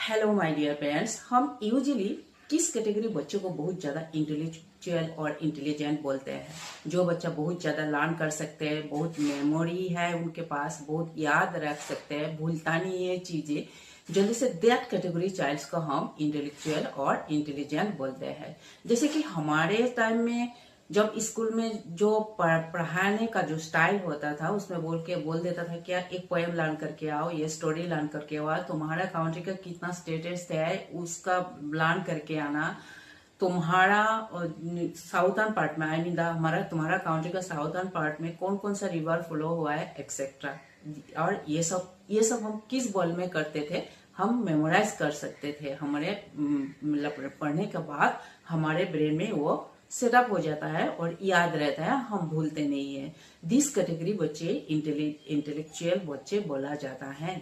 Hello my dear parents. हम usually किस category बच्चों को बहुत ज़्यादा इंटेलेक्चुअल और इंटेलिजेंट बोलते हैं? जो बच्चा बहुत ज़्यादा लर्न कर सकते हैं, बहुत मेमोरी है उनके पास, बहुत याद रख सकते हैं, भूलता नहीं है चीज़ें जल्दी से, दैट कैटेगरी चाइल्ड्स को हम इंटेलेक्चुअल और इंटेलिजेंट बोलते हैं। जैसे कि हमारे टाइम में जब स्कूल में जो पढ़ाने का जो स्टाइल होता था उसमें बोल देता था क्या एक पोएम लर्न करके आओ, ये स्टोरी लर्न करके आओ, तुम्हारा काउंट्री का कितना स्टेटस है उसका लर्न करके आना, तुम्हारा साउथर्न पार्ट में आई मीन हमारा तुम्हारा काउंट्री का साउथर्न पार्ट में कौन कौन सा रिवर फ्लो हुआ है एक्सेट्रा। और ये सब हम किस बॉल में करते थे, हम मेमोराइज कर सकते थे। हमारे मतलब पढ़ने के बाद हमारे ब्रेन में वो सेटअप हो जाता है और याद रहता है, हम भूलते नहीं है। दिस कैटेगरी बच्चे इंटेलेक्चुअल बच्चे बोला जाता है।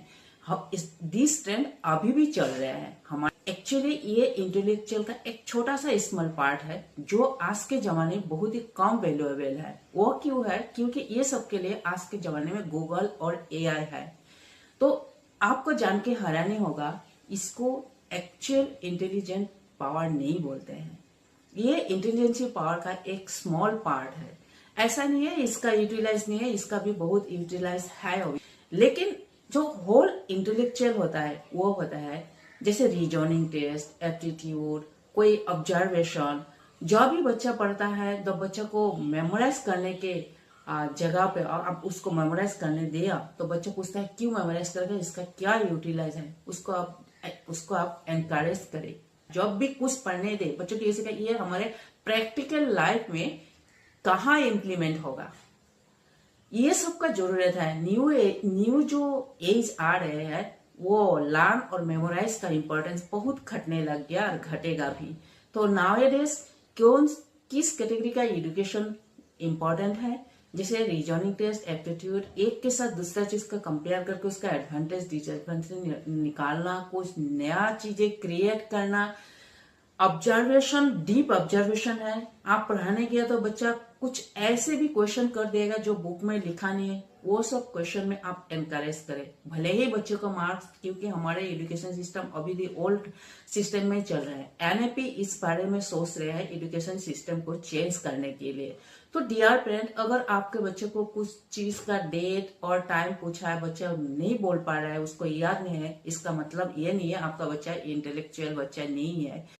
दिस ट्रेंड अभी भी चल रहा है हमारे। एक्चुअली ये इंटेलेक्चुअल का एक छोटा सा स्मॉल पार्ट है जो आज के जमाने में बहुत ही कम वैल्यूएबल है। वो क्यों है? क्योंकि ये सब के लिए आज के जमाने में गूगल और एआई है। तो आपको जान के हैरानी होगा, इसको एक्चुअल इंटेलिजेंट पावर नहीं बोलते हैं। ये इंटेलिजेंसी पावर का एक स्मॉल पार्ट है। ऐसा नहीं है इसका यूटिलाइज नहीं है, इसका भी बहुत यूटिलाइज है अभी। लेकिन जो होल इंटेलेक्चुअल होता है वो होता है जैसे रीजनिंग टेस्ट, एप्टीट्यूड, कोई ऑब्जर्वेशन। जब भी बच्चा पढ़ता है तो बच्चा को मेमोराइज करने के जगह पे और आप उसको मेमोराइज करने दिया तो बच्चा पूछता है क्यों मेमोराइज करेगा, इसका क्या यूटिलाइज है, उसको आप एनकरेज करें। जब भी कुछ पढ़ने दे बच्चों को, ये ये हमारे प्रैक्टिकल लाइफ में कहाँ इम्प्लीमेंट होगा, ये सब का जरूरत है। न्यू जो एज आ रहे हैं वो लर्न और मेमोराइज का इम्पोर्टेंस बहुत घटने लग गया और घटेगा भी। तो नाउएडेज किस कैटेगरी का एजुकेशन इम्पोर्टेंट है? जैसे रीजनिंग टेस्ट, एप्टीट्यूड, एक के साथ दूसरा चीज का कंपेयर करके उसका एडवांटेज डिसएडवांटेज निकालना, कुछ नया चीजें क्रिएट करना। ऑब्जर्वेशन, डीप ऑब्जर्वेशन है। आप पढ़ाने गया तो बच्चा कुछ ऐसे भी क्वेश्चन कर देगा जो बुक में लिखा नहीं है, वो सब क्वेश्चन में आप एनकरेज करें। भले ही बच्चों का मार्क्स, क्योंकि हमारे एजुकेशन सिस्टम अभी भी ओल्ड सिस्टम में चल रहा है। एनएपी इस बारे में सोच रहे हैं एजुकेशन सिस्टम को चेंज करने के लिए। तो डियर पेरेंट, अगर आपके बच्चे को कुछ चीज का डेट और टाइम पूछा है, बच्चा नहीं बोल पा रहा है, उसको याद नहीं है, इसका मतलब ये नहीं है आपका बच्चा इंटेलेक्चुअल बच्चा नहीं है।